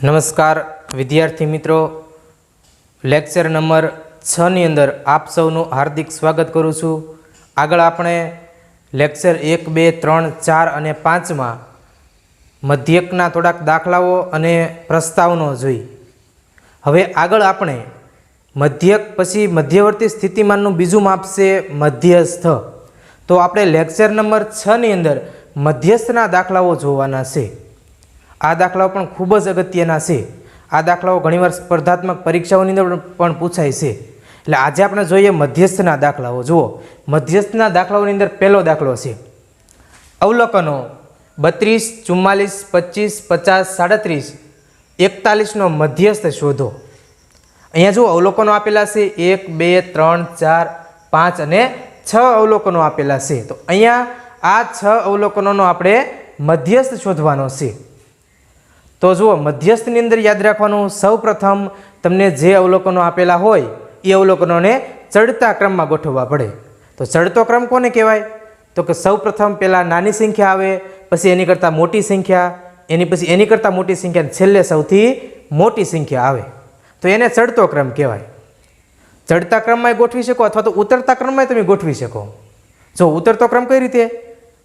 નમસ્કાર વિદ્યાર્થી મિત્રો, લેક્ચર નંબર 6 ની અંદર આપ સૌનું હાર્દિક સ્વાગત કરું છું। આગળ આપણે લેક્ચર 1, 2, 3, 4 અને 5માં મધ્યકના થોડાક દાખલાઓ અને પ્રસ્તાવનો જોઈ। હવે આગળ આપણે મધ્યક પછી મધ્યવર્તી સ્થિતિમાનનું બીજું માપ છે મધ્યસ્થ। તો આપણે લેક્ચર નંબર 6 ની અંદર મધ્યસ્થના દાખલાઓ જોવાના છે। આ દાખલાઓ પણ ખૂબ જ અગત્યના છે। આ દાખલાઓ ઘણીવાર સ્પર્ધાત્મક પરીક્ષાઓની અંદર પણ પૂછાય છે। એટલે આજે આપણે જોઈએ મધ્યસ્થના દાખલાઓ। જુઓ, મધ્યસ્થના દાખલાઓની અંદર પહેલો દાખલો છે અવલોકનો 32, 44, 25, 50, 37, 41 નો મધ્યસ્થ શોધો। અહીંયા જુઓ અવલોકનો આપેલા છે 1, 2, 3, 4, 5 અને 6 અવલોકનો આપેલા છે। તો અહીંયા આ 6 અવલોકનોનો આપણે મધ્યસ્થ શોધવાનો છે। તો જુઓ, મધ્યસ્થની અંદર યાદ રાખવાનું, સૌ પ્રથમ તમને જે અવલોકનો આપેલા હોય એ અવલોકનોને ચડતા ક્રમમાં ગોઠવવા પડે। તો ચડતો ક્રમ કોને કહેવાય? તો કે સૌ પ્રથમ પહેલાં નાની સંખ્યા આવે, પછી એની કરતાં મોટી સંખ્યા, એની પછી એની કરતાં મોટી સંખ્યા, છેલ્લે સૌથી મોટી સંખ્યા આવે, તો એને ચડતો ક્રમ કહેવાય। ચડતા ક્રમમાં ગોઠવી શકો અથવા તો ઉતરતા ક્રમમાં તમે ગોઠવી શકો। જો ઉતરતો ક્રમ કઈ રીતે?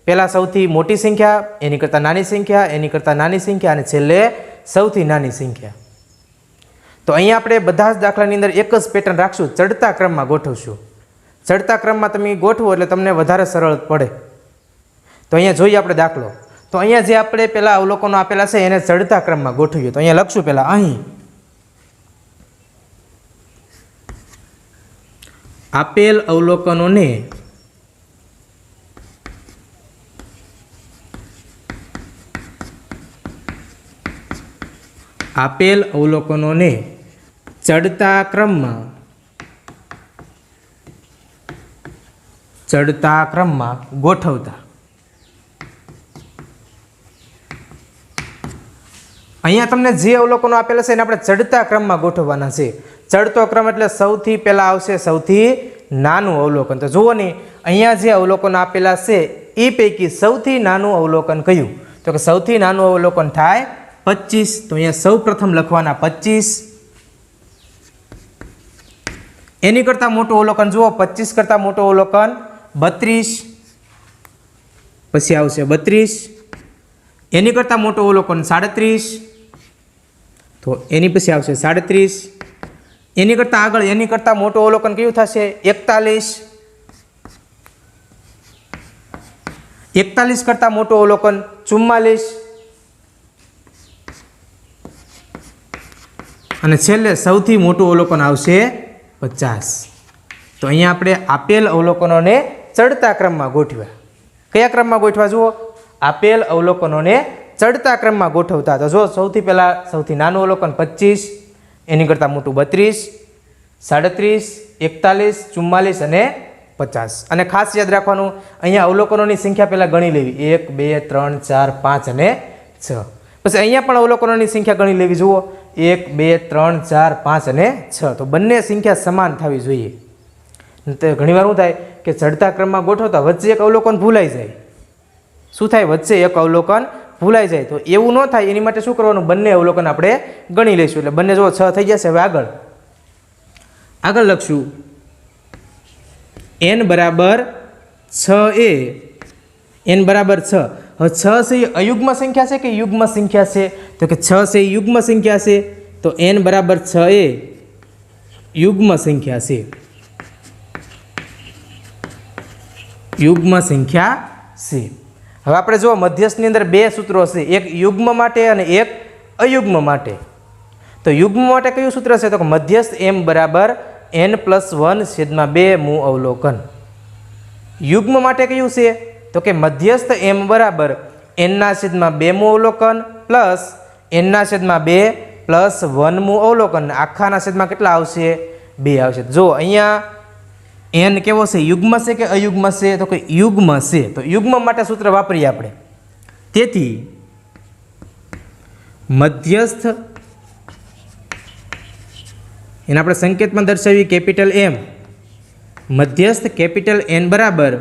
પહેલાં સૌથી મોટી સંખ્યા, એની કરતાં નાની સંખ્યા, એની કરતાં નાની સંખ્યા અને છેલ્લે સૌથી નાની સંખ્યા। તો અહીંયા આપણે બધા જ દાખલાની અંદર એક જ પેટર્ન રાખશું, ચડતા ક્રમમાં ગોઠવશું। ચડતા ક્રમમાં તમે ગોઠવો એટલે તમને વધારે સરળ પડે। તો અહીંયા જોઈએ આપણે દાખલો। તો અહીંયા જે આપણે પહેલાં અવલોકનો આપેલા છે એને ચડતા ક્રમમાં ગોઠવીએ। તો અહીંયા લખશું પહેલાં અહીં આપેલ અવલોકનોને ચડતા ક્રમમાં ગોઠવતા। અહીંયા તમને જે અવલોકનો આપેલા છે એને આપણે ચડતા ક્રમમાં ગોઠવવાના છે। ચડતો ક્રમ એટલે સૌથી પહેલા આવશે સૌથી નાનું અવલોકન। તો જુઓ ને, અહીંયા જે અવલોકનો આપેલા છે એ પૈકી સૌથી નાનું અવલોકન કયું? તો કે સૌથી નાનું અવલોકન થાય 25। તો અહીંયા સૌ પ્રથમ લખવાના 25। એની કરતાં મોટું અવલોકન જુઓ, 25 કરતાં મોટું અવલોકન 32, પછી આવશે 32। એની કરતાં મોટું અવલોકન 37, તો એની પછી આવશે 37। એની કરતાં આગળ એની કરતાં મોટું અવલોકન કયું થશે? 41। 41 કરતાં મોટું અવલોકન 44 અને છેલ્લે સૌથી મોટું અવલોકન આવશે 50। તો અહીંયા આપણે આપેલ અવલોકનોને ચડતા ક્રમમાં ગોઠવ્યા। કયા ક્રમમાં ગોઠવા? જુઓ, આપેલ અવલોકનોને ચડતા ક્રમમાં ગોઠવતા। તો જો સૌથી પહેલાં સૌથી નાનું અવલોકન 25, એની કરતાં મોટું 32, 37, 41, 44 અને 50। અને ખાસ યાદ રાખવાનું, અહીંયા અવલોકનોની સંખ્યા પહેલાં ગણી લેવી, 1, 2, 3, 4, 5 અને 6। પછી અહીંયા પણ અવલોકનોની સંખ્યા ગણી લેવી। જુઓ, 1, 2, 3, 4, 5 અને 6। તો બંને સંખ્યા સમાન થવી જોઈએ। તો ઘણીવાર શું થાય કે ચડતા ક્રમમાં ગોઠવતા વચ્ચે એક અવલોકન ભૂલાઈ જાય। શું થાય? વચ્ચે એક અવલોકન ભૂલાઈ જાય। તો એવું ન થાય એની માટે શું કરવાનું? બંને અવલોકન આપણે ગણી લઈશું। એટલે બંને જો 6 થઈ જશે। હવે આગળ લખશું n બરાબર 6a, n બરાબર 6। હવે 6 છે એ અયુગ્મ સંખ્યા છે કે યુગ્મ સંખ્યા છે? તો કે 6 છે એ યુગ્મ સંખ્યા છે। તો n બરાબર 6a યુગ્મ સંખ્યા છે। યુગ્મ સંખ્યા છે। હવે આપણે જો મધ્યસ્થની અંદર બે સૂત્રો છે, એક યુગ્મ માટે અને એક અયુગ્મ માટે। તો યુગ્મ માટે કયું સૂત્ર છે? તો કે મધ્યસ્થ m બરાબર n+1/2 મૂ અવલોકન। યુગ્મ માટે કયું છે? તો કે મધ્યસ્થ m બરાબર n/2 મૂ અવલોકન પ્લસ n/2 પ્લસ 1 મૂ અવલોકન। આખાના છેદમાં કેટલા આવશે? 2 આવશે। જો અહીંયા n કેવો છે? યુગ્મ છે કે અયુગ્મ છે? તો કે યુગ્મ છે। તો યુગ્મ માટે સૂત્ર વાપરીએ આપણે। તેથી મધ્યસ્થ એને આપણે સંકેતમાં દર્શાવીએ કેપિટલ M। મધ્યસ્થ કેપિટલ N બરાબર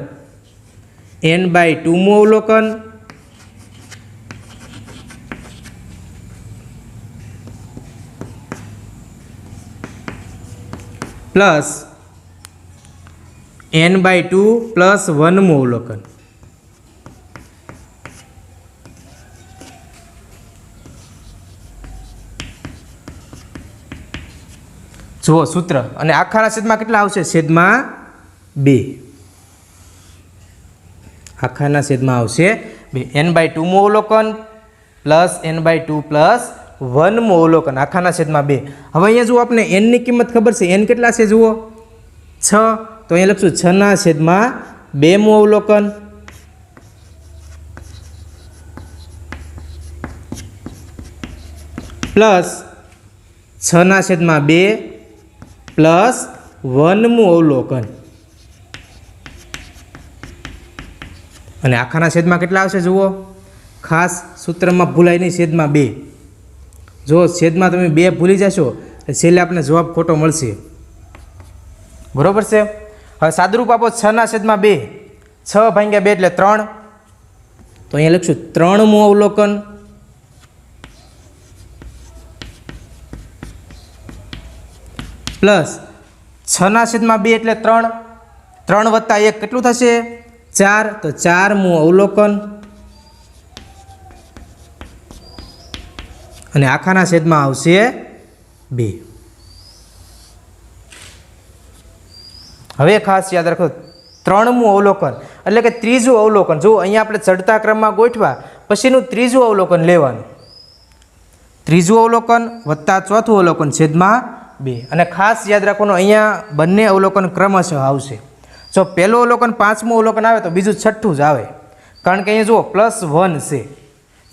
n/2 મૂ અવલોકન પ્લસ n/2 પ્લસ 1મું અવલોકન. જુઓ સૂત્ર, અને આખાના છેદમાં કેટલા આવશે? છેદમાં 2. આખાના છેદમાં આવશે 2. n/2મું અવલોકન પ્લસ n/2 પ્લસ 1મું અવલોકન આખાના છેદમાં 2. હવે અહીંયા જુઓ આપણે n ની કિંમત ખબર છે. n કેટલા છે જુઓ? 6. તો અહીંયા લખશું 6ના છેદમાં 2મું અવલોકન પ્લસ 6ના છેદમાં 2 પ્લસ 1મું અવલોકન. અને આખાના છેદમાં કેટલા આવશે જુઓ? ખાસ સૂત્રમાં ભૂલાય નહીં, છેદમાં 2. જો છેદમાં તમે 2 ભૂલી જશો છેલ્લે આપણે જવાબ ખોટો મળશે. બરોબર છે. હવે સાદુરૂપ આપો 6ના છેદમાં 2. 6/2 એટલે 3. તો અહીંયા લખશું 3મું અવલોકન પ્લસ 6ના છેદમાં 2 એટલે 3. 3 વત્તા 1 કેટલું થશે? 4. તો 4મું અવલોકન અને આખાના છેદમાં આવશે 2. હવે ખાસ યાદ રાખો 3મું અવલોકન એટલે કે ત્રીજું અવલોકન. જો અહીંયા આપણે ચડતા ક્રમમાં ગોઠવા પછીનું ત્રીજું અવલોકન લેવાનું. ત્રીજું અવલોકન વત્તા ચોથું અવલોકન છેદમાં 2. અને ખાસ યાદ રાખવાનું અહીંયા બંને અવલોકન ક્રમશઃ આવશે. જો પહેલું અવલોકન 5મું અવલોકન આવે તો બીજું 6ઠું જ આવે, કારણ કે અહીંયા જુઓ +1 છે.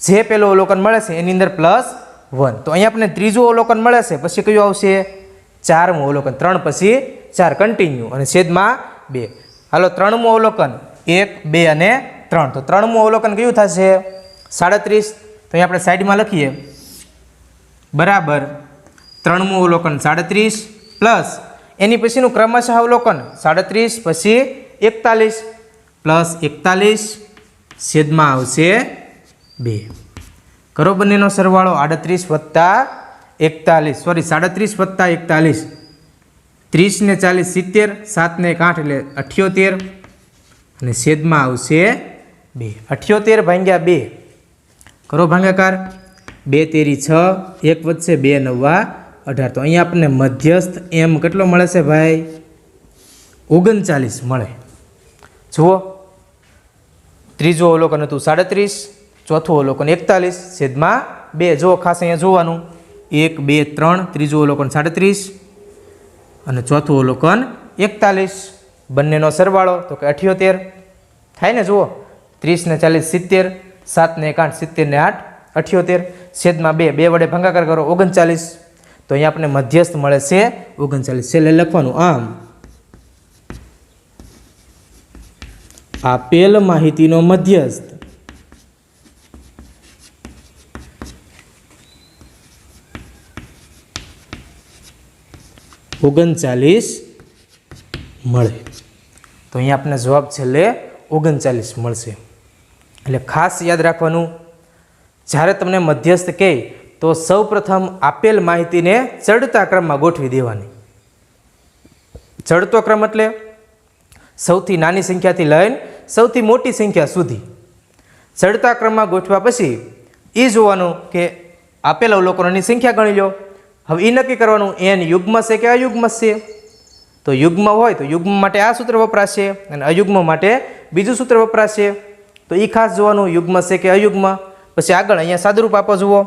જે પહેલું અવલોકન મળે છે એની અંદર +1. તો અહીંયા આપણને ત્રીજું અવલોકન મળે છે, પછી કયું આવશે? 4મું અવલોકન. 3 પછી 4 કન્ટિન્યુ અને છેદમાં 2. હાલો 3મું અવલોકન 1, 2 અને 3. તો 3મું અવલોકન કયું થશે? 37. તો અહીંયા આપણે સાઈડમાં લખીએ બરાબર 3મું અવલોકન 37 પ્લસ એની પછીનું ક્રમશઃ અવલોકન 37 પછી 41 પ્લસ 41 છેદમાં આવશે 2. કરો બંનેનો સરવાળો. 38 વત્તા 41 સોરી 37 વત્તા 41. 30 ને 40 70, 7 ને 8 એટલે 78 અને છેદમાં આવશે 2. 78/2. કરો ભાગાકાર. 2 તેરી 6, 1 વધશે 2 નવા 18. તો અહીંયા આપણને મધ્યસ્થ એમ કેટલો મળે છે ભાઈ? 39 મળે. જુઓ ત્રીજું અવલોકન હતું 37, ચોથું અવલોકન 41 છેદમાં 2. જુઓ ખાસ અહીંયા જોવાનું 1, 2, 3. ત્રીજું અવલોકન 37 અને ચોથું અવલોકન 41. બંનેનો સરવાળો તો કે 78 થાય ને. જુઓ 30 ને 40 70, 7 ને 8 70 ને 8 78 છેદમાં 2. 2 વડે ભાગાકાર કરો 39. તો અહીંયા આપણે મધ્યસ્થ મળે છે 39. છેલ્લે લખવાનું આમ આપેલ માહિતીનો મધ્યસ્થ $39 મળે. તો અહીંયા આપણને જવાબ છેલ્લે 39 મળશે. એટલે ખાસ યાદ રાખવાનું, જ્યારે તમને મધ્યસ્થ કહે તો સૌપ્રથમ આપેલ માહિતીને ચડતા ક્રમમાં ગોઠવી દેવાની. ચડતો ક્રમ એટલે સૌથી નાની સંખ્યાથી લઈને સૌથી મોટી સંખ્યા સુધી ચડતા ક્રમમાં ગોઠવ્યા પછી એ જોવાનું કે આપેલ અવલોકનોની સંખ્યા ગણી લો. હવે એ નક્કી કરવાનું n યુગ્મ છે કે અયુગ્મ છે. તો યુગ્મ હોય તો યુગ્મ માટે આ સૂત્ર વપરાશે અને અયુગ્મ માટે બીજું સૂત્ર વપરાશે. તો એ ખાસ જોવાનું યુગ્મ છે કે અયુગ્મ. પછી આગળ અહીંયા સાદુરૂપ આપો જુઓ.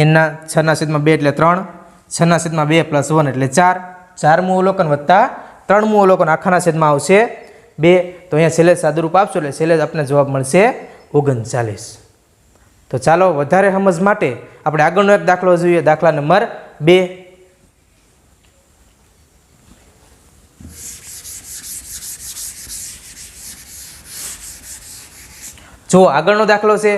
એના 6/2 એટલે 3, 6/2 + 1 એટલે 4. 4મું અવલોકન વત્તા 3મું અવલોકન આખાના છેદમાં આવશે 2. તો અહીંયા છેલ્લે સાદુરૂપ આપશો એટલે છેલ્લે આપણને જવાબ મળશે 39. તો ચાલો વધારે સમજ માટે આપણે આગળનો એક દાખલો જોઈએ. દાખલા નંબર 2. જો આગળનો દાખલો છે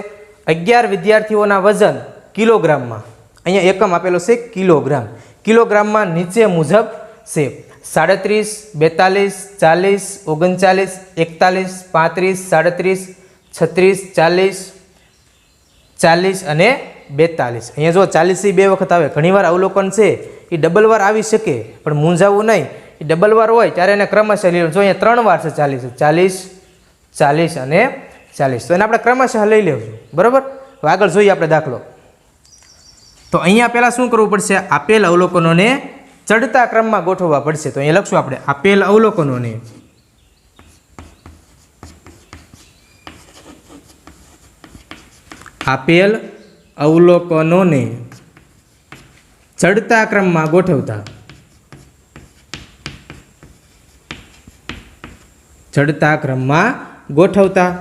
11 વિદ્યાર્થીઓના વજન કિલોગ્રામમાં. અહીંયા એકમ આપેલો છે કિલોગ્રામ. કિલોગ્રામમાં નીચે મુજબ છે 37, 42, 40, 39, 41, 35, 37, 36, 40 અને 42. અહીંયા જો 40 2 વખત આવે. ઘણીવાર અવલોકન છે એ ડબલ વાર આવી શકે, પણ મૂંઝાવું નહીં. એ ડબલ વાર હોય ત્યારે એને ક્રમશઃ લઈ લેવું. જો અહીંયા 3 વાર છે 40, 40 અને 40, તો એને આપણે ક્રમશઃ લઈ લેવું. બરાબર. હવે આગળ જોઈએ આપણે દાખલો. તો અહીંયા પહેલાં શું કરવું પડશે? આપેલ અવલોકનોને ચડતા ક્રમમાં ગોઠવવા પડશે. તો અહીંયા લખશું આપણે આપેલ અવલોકનોને ચડતા ક્રમમાં ગોઠવતા. ચડતા ક્રમમાં ગોઠવતા.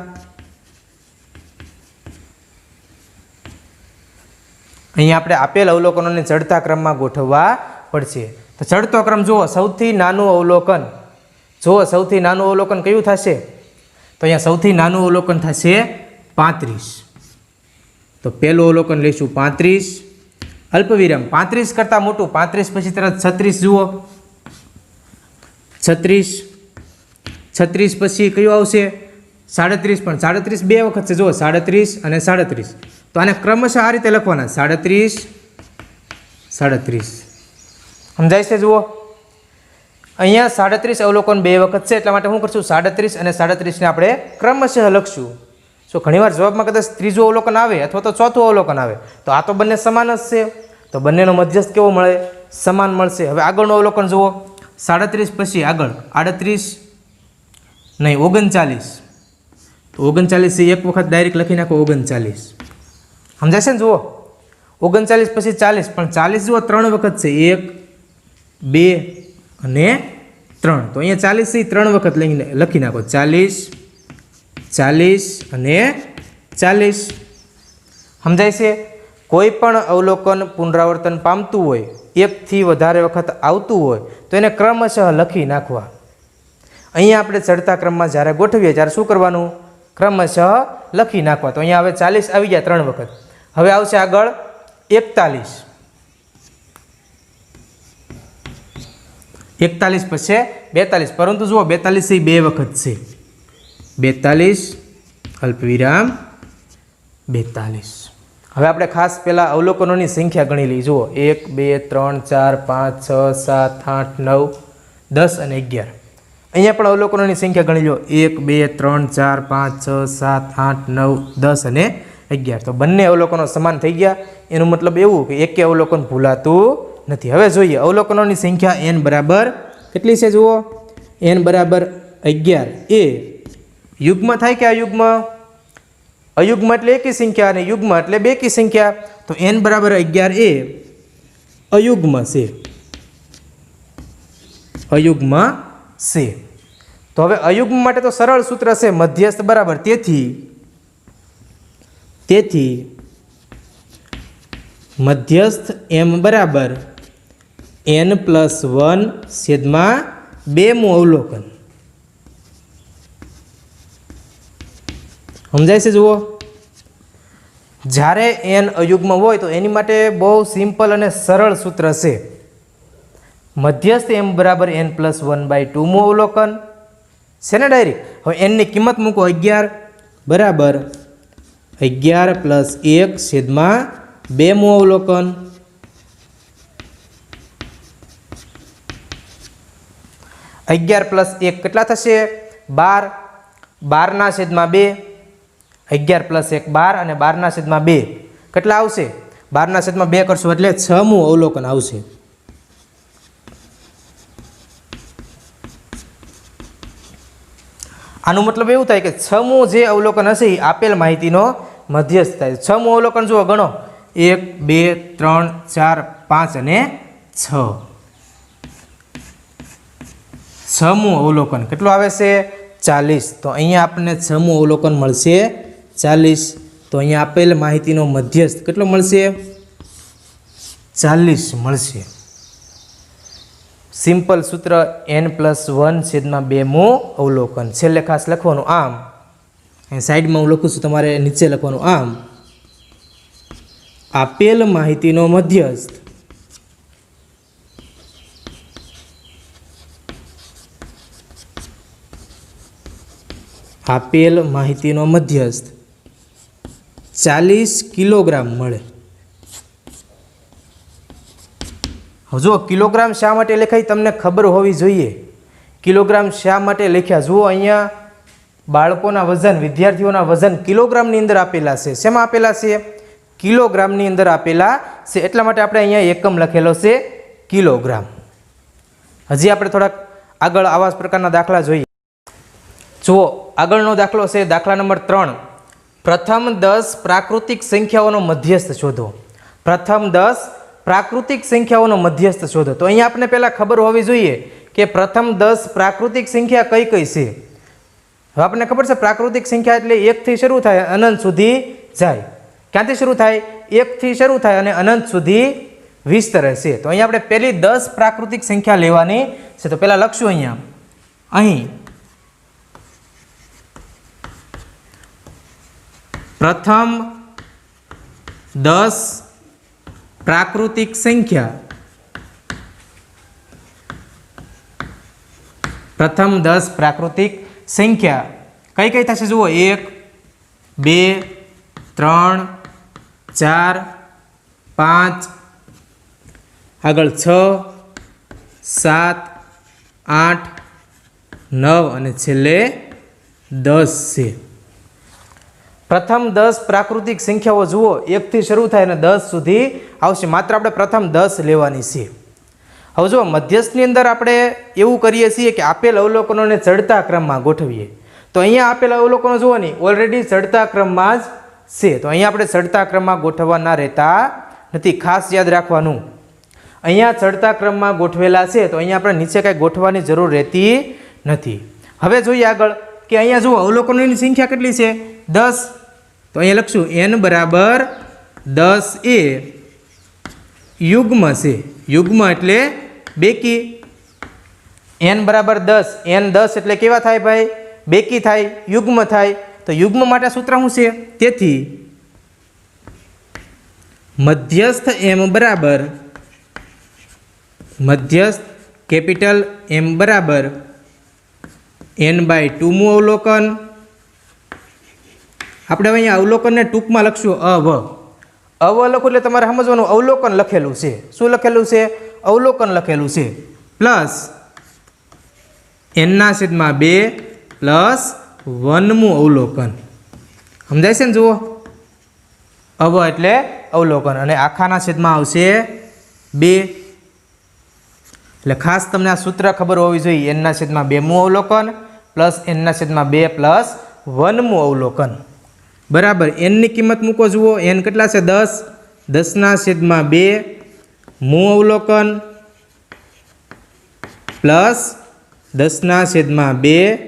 અહીંયા આપણે આપેલ અવલોકનોને ચડતા ક્રમમાં ગોઠવવા પડશે. તો ચડતો ક્રમ જુઓ, સૌથી નાનું અવલોકન જુઓ, સૌથી નાનું અવલોકન કયું થશે? તો અહીંયા સૌથી નાનું અવલોકન થશે 35. તો પહેલું અવલોકન લઈશું 35, અલ્પવિરામ 35 કરતાં મોટું, 35 પછી તરત 36 જુઓ, 36 પછી કયું આવશે? 37, પણ 37 બે વખત છે જુઓ, 37 અને 37. તો આને ક્રમશઃ આ રીતે લખવાના, 37. સમજાય છે? જુઓ અહીંયા 37 અવલોકન બે વખત છે, એટલા માટે શું કરશું? 37 અને 37 ને આપણે ક્રમશઃ લખશું. સો ઘણીવાર જવાબમાં કદાચ ત્રીજું અવલોકન આવે અથવા તો ચોથું અવલોકન આવે, તો આ તો બંને સમાન જ છે, તો બંનેનો મધ્યસ્થ કેવો મળે? સમાન મળશે. હવે આગળનું અવલોકન જુઓ, 37 પછી આગળ 38 નહીં 39. તો 39 એક વખત ડાયરેક્ટ લખી નાખો 39. સમજાય છે ને? જુઓ 39 પછી 40, પણ 40 જુઓ 3 વખત છે, 1 2 અને 3. તો અહીંયા 40 છે 3 વખત લખી નાખો, 40 અને 40. સમજાય છે? કોઈ પણ અવલોકન પુનરાવર્તન પામતું હોય, એકથી વધારે વખત આવતું હોય, તો એને ક્રમશઃ લખી નાખવા. અહીંયા આપણે ચડતા ક્રમમાં જ્યારે ગોઠવીએ ત્યારે શું કરવાનું? ક્રમશઃ લખી નાખવા. તો અહીંયા હવે 40 આવી ગયા 3 વખત. હવે આવશે આગળ 41. 41 પછી 42, પરંતુ જુઓ 42 એ બે વખત છે, 42 અલ્પવિરામ 42. હવે આપણે ખાસ પહેલાં અવલોકનોની સંખ્યા ગણી લઈ. જુઓ 1 2 3 4 5 6 7 8 9 10 અને 11. અહીંયા પણ અવલોકનોની સંખ્યા ગણી લો, 1 2 3 4 5 6 7 8 9 10 અને 11. તો બંને અવલોકનો સમાન થઈ ગયા. એનું મતલબ એવું કે એકે અવલોકન ભૂલાતું નથી. હવે જોઈએ અવલોકનોની સંખ્યા n બરાબર કેટલી છે? જુઓ n બરાબર 11. એ યુગ્મ થાય કે અયુગ્મ? અયુગ્મ એટલે એકી સંખ્યા અને યુગ્મ એટલે બેકી સંખ્યા. તો n બરાબર 11 એ અયુગ્મ છે, અયુગ્મ છે. તો હવે અયુગ્મ માટે તો સરળ સૂત્ર છે મધ્યસ્થ બરાબર. તેથી મધ્યસ્થ m બરાબર n+1/2મું અવલોકન. સમજાય છે? જુઓ જ્યારે n અયુગ્મ હોય તો એની માટે બહુ સિમ્પલ અને સરળ સૂત્ર છે. મધ્યસ્થ m બરાબર n+1/2મું અવલોકન છે ને ડાયરેક્ટ. હવે n ની કિંમત મૂકો, 11 બરાબર 11 + 1/2મું અવલોકન. અગિયાર પ્લસ 1 કેટલા થશે? 12. 12/2. 11 + 1 12 અને 12/2 કેટલા આવશે? 12/2 કરશો એટલે 6મું અવલોકન આવશે. આનું મતલબ એવું થાય કે 6મું જે અવલોકન હશે એ આપેલ માહિતીનો મધ્યસ્થ થાય. 6મું અવલોકન જુઓ, ગણો 1 2 3 4 5 અને 6. 6મું અવલોકન કેટલું આવે છે? 40. તો અહીંયા આપણને 6મું અવલોકન મળશે 40. તો અહીંયા આપેલ માહિતીનો મધ્યસ્થ કેટલો મળશે? 40 મળશે. સિમ્પલ સૂત્ર n+1/2મું અવલોકન. છેલ્લે ખાસ લખવાનું આમ, સાઈડમાં હું લખું છું, તમારે નીચે લખવાનું આમ. આપેલ માહિતીનો મધ્યસ્થ આપેલ માહિતીનો મધ્યસ્થ 40 કિલોગ્રામ મળે. હવે જુઓ કિલોગ્રામ શા માટે લખાય તમને ખબર હોવી જોઈએ. કિલોગ્રામ શા માટે લખ્યા? જુઓ અહીંયા બાળકોના વજન, વિદ્યાર્થીઓના વજન કિલોગ્રામની અંદર આપેલા છે. શેમાં આપેલા છે? કિલોગ્રામની અંદર આપેલા છે. એટલા માટે આપણે અહીંયા એકમ લખેલો છે કિલોગ્રામ. હજી આપણે થોડાક આગળ આવા પ્રકારના દાખલા જોઈએ. જુઓ આગળનો દાખલો છે દાખલા નંબર 3. પ્રથમ 10 પ્રાકૃતિક સંખ્યાઓનો મધ્યસ્થ શોધો. પ્રથમ 10 પ્રાકૃતિક સંખ્યાઓનો મધ્યસ્થ શોધો. તો અહીંયા આપણે પહેલાં ખબર હોવી જોઈએ કે પ્રથમ 10 પ્રાકૃતિક સંખ્યા કઈ કઈ છે. હવે આપણને ખબર છે પ્રાકૃતિક સંખ્યા એટલે 1 થી શરૂ થાય અનંત સુધી જાય. ક્યાંથી શરૂ થાય? 1 થી શરૂ થાય અને અનંત સુધી વિસ્તરે છે. તો અહીંયા આપણે પહેલી 10 પ્રાકૃતિક સંખ્યા લેવાની છે. તો પહેલાં લખશું અહીંયા અહીં પ્રથમ 10 પ્રાકૃતિક સંખ્યા. પ્રથમ 10 પ્રાકૃતિક સંખ્યા કઈ કઈ થશે? જુઓ 1 2 3 4 5 આગળ 6 7 8 9 અને છેલ્લે 10 છે. પ્રથમ 10 પ્રાકૃતિક સંખ્યાઓ જુઓ 1 થી શરૂ થાય અને 10 સુધી આવશે. માત્ર આપણે પ્રથમ 10 લેવાની છે. હવે જુઓ મધ્યસ્થની અંદર આપણે એવું કરીએ છીએ કે આપેલ અવલોકનોને ચડતા ક્રમમાં ગોઠવીએ. તો અહીંયા આપેલ અવલોકનો જુઓ નહીં ઓલરેડી ચડતા ક્રમમાં જ છે. તો અહીંયા આપણે ચડતા ક્રમમાં ગોઠવવાના રહેતા નથી. ખાસ યાદ રાખવાનું અહીંયા ચડતા ક્રમમાં ગોઠવેલા છે. તો અહીંયા આપણે નીચે કાંઈ ગોઠવવાની જરૂર રહેતી નથી. હવે જોઈએ આગળ કે અહીંયા જુઓ અવલોકનોની સંખ્યા કેટલી છે? 10. તો અહીંયા લખશું n બરાબર 10 એ યુગ્મ છે. યુગ્મ એટલે બેકી. n બરાબર 10. n 10 એટલે કેવા થાય ભાઈ? બેકી થાય, યુગ્મ થાય. તો યુગ્મ માટે સૂત્ર શું છે? તેથી મધ્યસ્થ m બરાબર મધ્યસ્થ કેપિટલ M બરાબર n/2 મું અવલોકન. આપણે હવે અહીંયા અવલોકનને ટૂંકમાં લખશું અવ. અવ લખું એટલે તમારે સમજવાનું અવલોકન લખેલું છે. શું લખેલું છે? અવલોકન લખેલું છે. પ્લસ n/2 પ્લસ 1મું અવલોકન. સમજાય છે ને? જુઓ અવ એટલે અવલોકન અને આખાના છેદમાં આવશે 2. એટલે ખાસ તમને આ સૂત્ર ખબર હોવી જોઈએ. n/2 મું અવલોકન પ્લસ n/2 પ્લસ 1મું અવલોકન બરાબર n ની કિંમત મૂકો. જુઓ n કેટલા છે? 10. 10/2 મું અવલોકન પ્લસ 10/2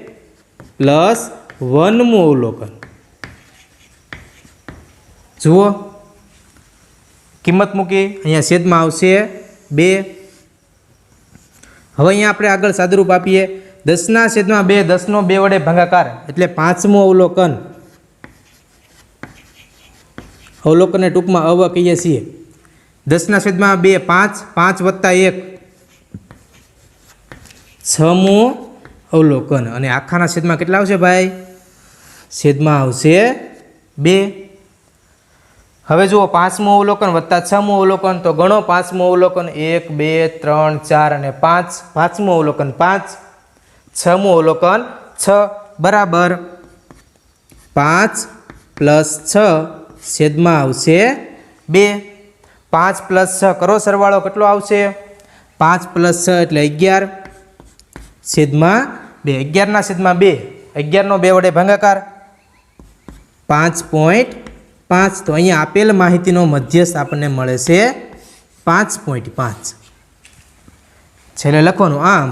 પ્લસ 1મું અવલોકન. જુઓ કિંમત મૂકી અહીંયા છેદમાં આવશે 2. હવે અહીંયા આપણે આગળ સાદુરૂપ આપીએ. 10/2 10નો 2 વડે ભાગાકાર એટલે 5મું અવલોકન. અવલોકનને ટૂંકમાં અવ કહીએ છીએ. 10/2 5 5 વત્તા 1 6મું અવલોકન અને આખાના છેદમાં કેટલા આવશે ભાઈ? છેદમાં આવશે 2. હવે જુઓ 5મું અવલોકન વત્તા 6મું અવલોકન. તો ગણો 5મું અવલોકન 1 2 3 4 અને 5. 5મું અવલોકન 5. 6મું અવલોકન 6 બરાબર 5 પ્લસ 6 છેદમાં આવશે 2. 5 પ્લસ 6 કરો સરવાળો કેટલો આવશે? 5 પ્લસ 6 એટલે 11 છેદમાં 2. 11/2 11નો 2 વડે ભાગાકાર 5.5. તો અહીંયા આપેલ માહિતીનો મધ્યસ્થ આપણને મળે છે 5.5. છેલ્લે લખવાનું આમ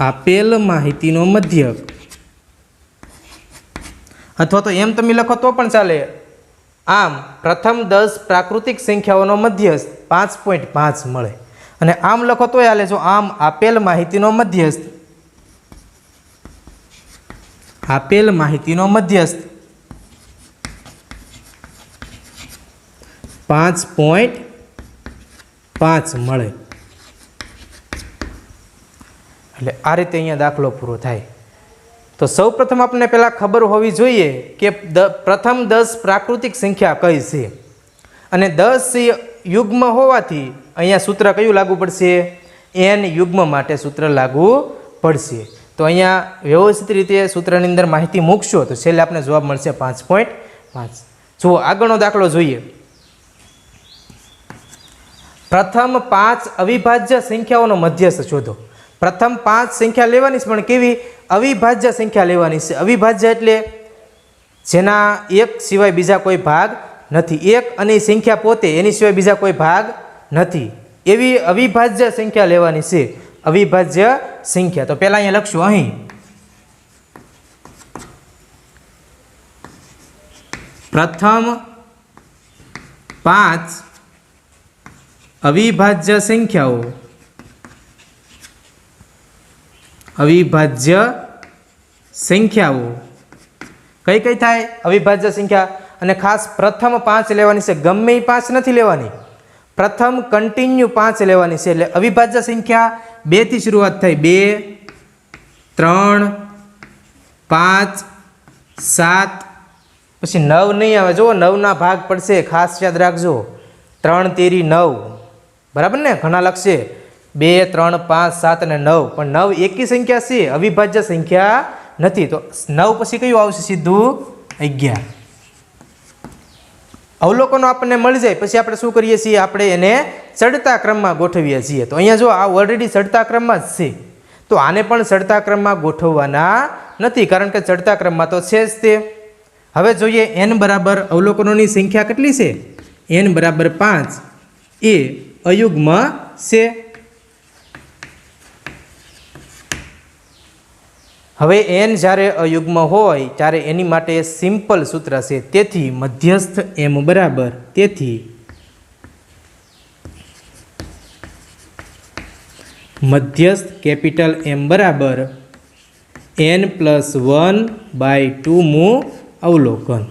આપેલ માહિતીનો મધ્યક. અથવા તો એમ તમે લખો તો પણ ચાલે. આમ પ્રથમ 10 પ્રાકૃતિક સંખ્યાઓનો મધ્યસ્થ 5.5 મળે. અને આમ લખો તોય હાલે. જો આમ આપેલ માહિતીનો મધ્યસ્થ આપેલ માહિતીનો મધ્યસ્થ 5.5 મળે. એટલે આ રીતે અહીંયા દાખલો પૂરો થાય. તો સૌપ્રથમ આપણને પહેલાં ખબર હોવી જોઈએ કે પ્રથમ 10 પ્રાકૃતિક સંખ્યા કઈ છે. અને 10 યુગ્મ હોવાથી અહીંયા સૂત્ર કયું લાગુ પડશે? n યુગ્મ માટે સૂત્ર લાગુ પડશે. તો અહીંયા વ્યવસ્થિત રીતે સૂત્રની અંદર માહિતી મૂકશો તો છેલ્લે આપણે જવાબ મળશે 5.5. જુઓ આગળનો દાખલો જોઈએ. પ્રથમ 5 અવિભાજ્ય સંખ્યાઓનો મધ્યસ્થ શોધો. પ્રથમ 5 સંખ્યા લેવાની છે, પણ કેવી? અવિભાજ્ય સંખ્યા લેવાની છે. અવિભાજ્ય એટલે જેના એક સિવાય બીજા કોઈ ભાગ નથી. એક અને સંખ્યા પોતે એની સિવાય બીજા કોઈ ભાગ નથી, એવી અવિભાજ્ય સંખ્યા લેવાની છે. અવિભાજ્ય સંખ્યા. તો પહેલા અહીંયા લખશું, અહીં પ્રથમ 5 અવિભાજ્ય સંખ્યાઓ, અવિભાજ્ય સંખ્યાઓ કઈ કઈ થાય? અવિભાજ્ય સંખ્યા. અને ખાસ પ્રથમ 5 લેવાની છે, ગમે એ 5 નથી લેવાની, પ્રથમ કન્ટિન્યુ 5 લેવાની છે. એટલે અવિભાજ્ય સંખ્યા 2 થી શરૂઆત થાય. 2, 3, 5, 7, પછી 9 નહીં આવે. જુઓ 9ના ભાગ પડશે, ખાસ યાદ રાખજો. 3 તેરી 9, બરાબર ને? ઘણા લખશે 2, 3, 5, 7 અને 9, પણ 9 એકી સંખ્યા છે, અવિભાજ્ય સંખ્યા નથી. તો 9 પછી કયું આવશે? સીધું 11. અવલોકનો આપણને મળી જાય પછી આપણે શું કરીએ છીએ? આપણે એને ચડતા ક્રમમાં ગોઠવીએ છીએ. તો અહીંયા જો આ ઓલરેડી ચડતા ક્રમમાં જ છે, તો આને પણ ચડતા ક્રમમાં ગોઠવવાના નથી, કારણ કે ચડતા ક્રમમાં તો છે જ તે. હવે જોઈએ n બરાબર અવલોકનોની સંખ્યા કેટલી છે? n બરાબર 5 એ અયુગ્મ છે. હવે n જ્યારે અયુગ્મ હોય ત્યારે એની માટે સિમ્પલ સૂત્ર છે. તેથી મધ્યસ્થ m બરાબર, તેથી મધ્યસ્થ કેપિટલ M બરાબર n+1/2 મું અવલોકન.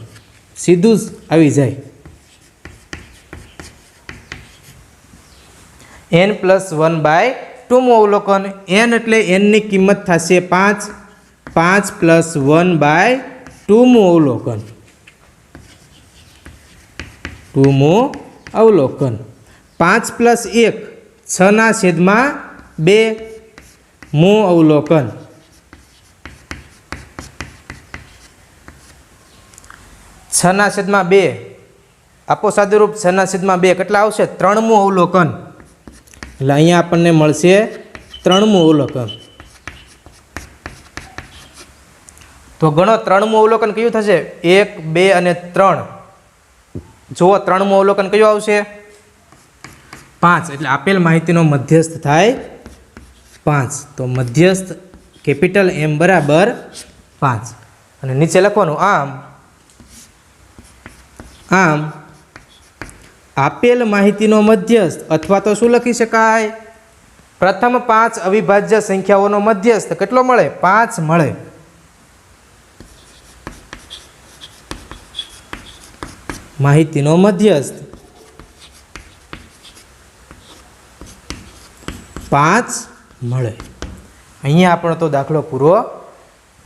સીધું જ આવી જાય. n+1/2 મું અવલોકન. n એટલે n ની કિંમત થશે 5, 5+1/2 મું અવલોકન. 2 મું અવલોકન. 5 + 1 6/2 મું અવલોકન. 6/2 આપો સાદુરૂપ. 6/2 કેટલા આવશે? 3 મું અવલોકન. એટલે અહીંયા આપણને મળશે 3 મું અવલોકન. તો ગણો 3 મું અવલોકન કયું થશે? 1, 2 અને 3. જુઓ 3 મું અવલોકન કયું આવશે? 5. એટલે આપેલ માહિતીનો મધ્યસ્થ થાય 5. તો મધ્યસ્થ કેપિટલ M બરાબર 5. અને નીચે લખવાનું આમ આપેલ માહિતીનો મધ્યસ્થ, અથવા તો શું લખી શકાય? પ્રથમ 5 અવિભાજ્ય સંખ્યાઓનો મધ્યસ્થ કેટલો મળે? 5 મળે. માહિતીનો મધ્યસ્થ 5 મળે. અહીંયા આપણો તો દાખલો પૂરો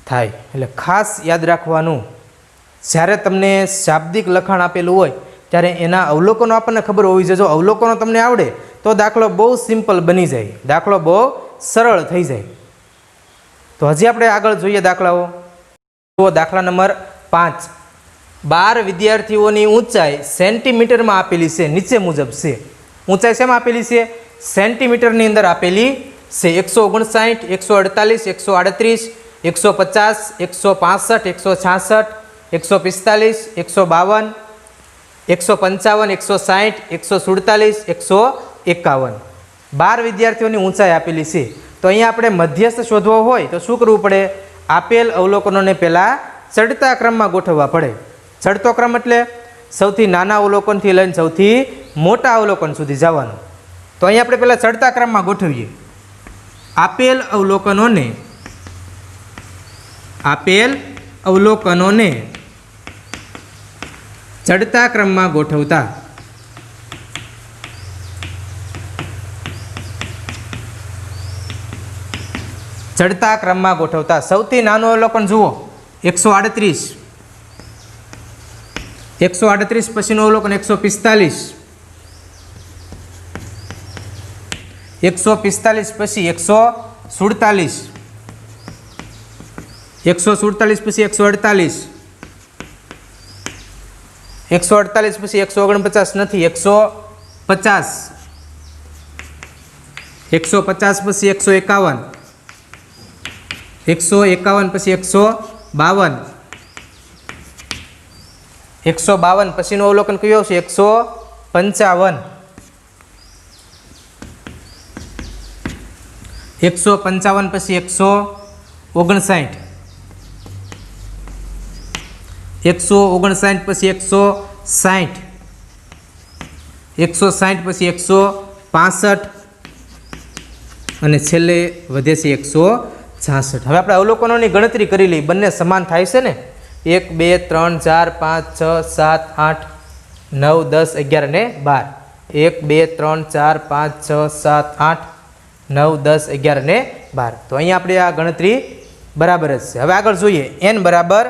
થાય. એટલે ખાસ યાદ રાખવાનું, જ્યારે તમને શાબ્દિક લખાણ આપેલું હોય ત્યારે એના અવલોકનો આપણને ખબર હોવી જોઈએ. જો અવલોકનો તમને આવડે તો દાખલો બહુ સિમ્પલ બની જાય, દાખલો બહુ સરળ થઈ જાય. તો હજી આપણે આગળ જોઈએ દાખલાઓ. તો દાખલા નંબર 5. 12 વિદ્યાર્થીઓની ઊંચાઈ સેન્ટીમીટરમાં આપેલી છે, નીચે મુજબ છે. ઊંચાઈ શેમાં આપેલી છે? સેન્ટીમીટરની અંદર આપેલી છે. 159, 148, 138, 150, 165, 166, 145, 152, 155, 160, 147, 151. 12 વિદ્યાર્થીઓની ઊંચાઈ આપેલી છે. તો અહીંયા આપણે મધ્યસ્થ શોધવો હોય તો શું કરવું પડે? આપેલ અવલોકનોને પહેલાં ચડતા ક્રમમાં ગોઠવવા પડે. ચડતો ક્રમ એટલે સૌથી નાના અવલોકનથી લઈને સૌથી મોટા અવલોકન સુધી જવાનું. તો અહીંયા આપણે પહેલાં ચડતા ક્રમમાં ગોઠવીએ. આપેલ અવલોકનોને ચડતા ક્રમમાં ગોઠવતા સૌથી નાનું અવલોકન જુઓ 138, 138 પછીનું અવલોકન 145, 145 પછી 147, 147 પછી 148, 148 પછી 149 નથી, 150, 150 પછી 151, 151 પછી 152, 152 પછીનું અવલોકન કયું આવશે? 155, 155 પછી 159, 159 પછી 160, 160 પછી 165 અને છેલ્લે વધે છે 166. હવે આપણે અવલોકનોની ગણતરી કરી લઈએ. બંને સમાન થાય છે ને? 1 2 3 4 5 6 7 8 9 10 11 અને 12. 1 2 3 4 5 6 7 8 9 10 11 અને 12. તો અહીંયા આપણે આ ગણતરી બરાબર જ છે. હવે આગળ જોઈએ. n બરાબર,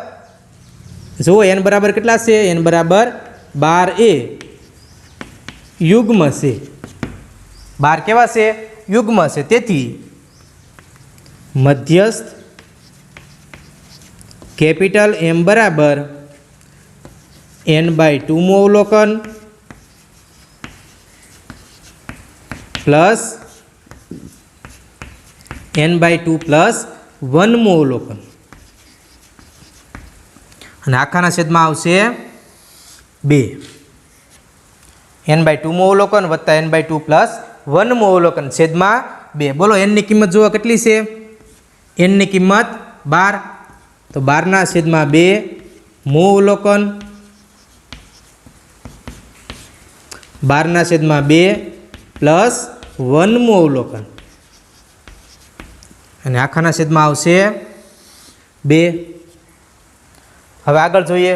જુઓ n બરાબર કેટલા છે? n બરાબર 12a યુગ્મ છે. 12 કેવા છે? યુગ્મ છે. તેથી મધ્યસ્થ કેપિટલ M બરાબર n/2 અવલોકન પ્લસ n/2 પ્લસ 1 અવલોકન અને આખાના છેદમાં આવશે 2. n/2 અવલોકન વત્તા n/2 પ્લસ 1 અવલોકન છેદમાં 2. બોલો n ની કિંમત જુઓ કેટલી છે? n ની કિંમત 12. તો 12 છેદમાં 2 અવલોકન, 12 છેદમાં 2 પ્લસ 1 અવલોકન અને આખાના છેદમાં આવશે 2. હવે આગળ જોઈએ.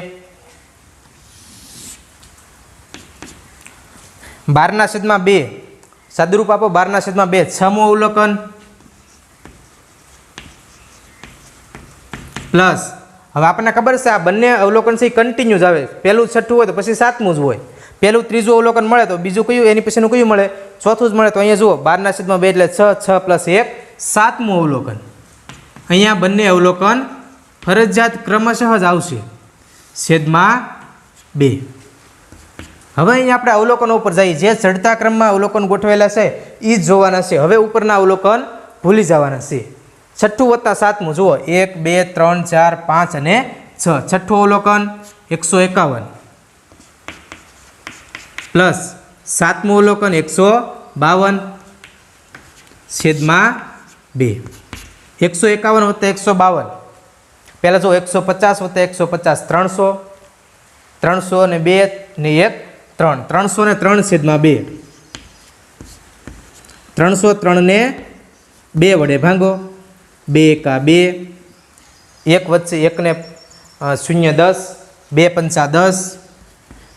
12 છેદમાં 2 સાદુરૂપ આપો. 12 છેદમાં 2 6 અવલોકન પ્લસ, હવે આપણને ખબર છે આ બંને અવલોકન છે એ કન્ટિન્યુ જ આવે. પહેલું છઠ્ઠું હોય તો પછી 7મું જ હોય. પહેલું ત્રીજું અવલોકન મળે તો બીજું કયું એની પછીનું કયું મળે? ચોથું જ મળે. તો અહીંયા જુઓ 12 છેદમાં 2 એટલે 6, 6 પ્લસ 1 7મું અવલોકન. અહીંયા બંને અવલોકન ફરજિયાત ક્રમશઃ જ આવશે છેદમાં 2. હવે અહીંયા આપણે અવલોકનો ઉપર જઈએ. જે ચડતા ક્રમમાં અવલોકન ગોઠવેલા છે એ જ જોવાના છે. હવે ઉપરના અવલોકન ભૂલી જવાના છે. છઠ્ઠું વત્તા 7મું જુઓ 1 2 3 4 5 અને 6. છઠ્ઠું અવલોકન 151 પ્લસ 7મું અવલોકન 152 છેદમાં 2. 151 વત્તા 152 પહેલાં જો 150 વત્તા 150 300, 300 ને 2 ને 1 3, 303 છેદમાં 2. 303 ને 2 વડે ભાંગો. 2 એકા 2, 1 વચ્ચે 1 ને 0 10, 2 પંચા 10.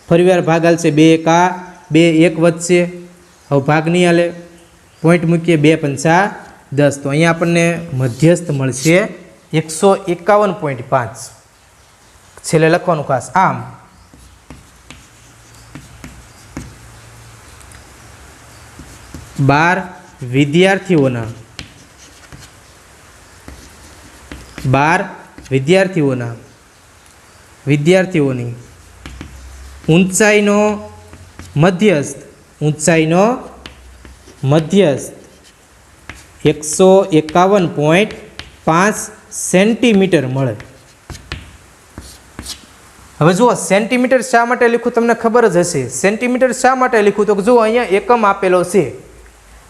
ફરીવાર ભાગ હાલશે. 2 એકા 2, 1 વચ્ચે હવે ભાગ નહીં હાલે. પોઈન્ટ મૂકીએ. 2 પંચા 10. તો અહીંયા આપણને મધ્યસ્થ મળશે 151.5. છેલ્લે લખવાનું ખાસ. આમ 12 વિદ્યાર્થીઓના 12 વિદ્યાર્થીઓની ઊંચાઈનો મધ્યસ્થ 151.5 સેન્ટીમીટર મળે. હવે જુઓ સેન્ટીમીટર શા માટે લખ્યું તમને ખબર જ હશે. સેન્ટીમીટર શા માટે લખ્યું? તો જુઓ અહીંયા એકમ આપેલો છે.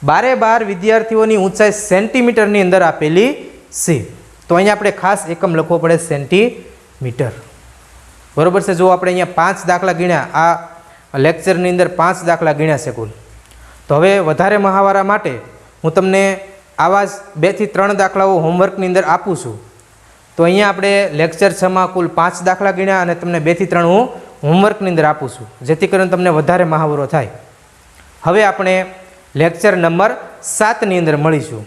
12 વિદ્યાર્થીઓની ઊંચાઈ સેન્ટીમીટરની અંદર આપેલી છે. તો અહીંયા આપણે ખાસ એકમ લખવો પડે સેન્ટીમીટર. બરોબર છે. જો આપણે અહીંયા 5 દાખલા ગણ્યા. આ લેક્ચરની અંદર 5 દાખલા ગણ્યા છે કુલ. તો હવે વધારે મહાવારા માટે હું તમને આવા જ 2 થી 3 દાખલાઓ હોમવર્કની અંદર આપું છું. તો અહીંયા આપણે લેક્ચર 6માં કુલ 5 દાખલા ગણ્યા અને તમને 2 થી 3 હું હોમવર્કની અંદર આપું છું, જેથી કરીને તમને વધારે મહાવરો થાય. હવે આપણે લેક્ચર નંબર 7ની અંદર મળીશું.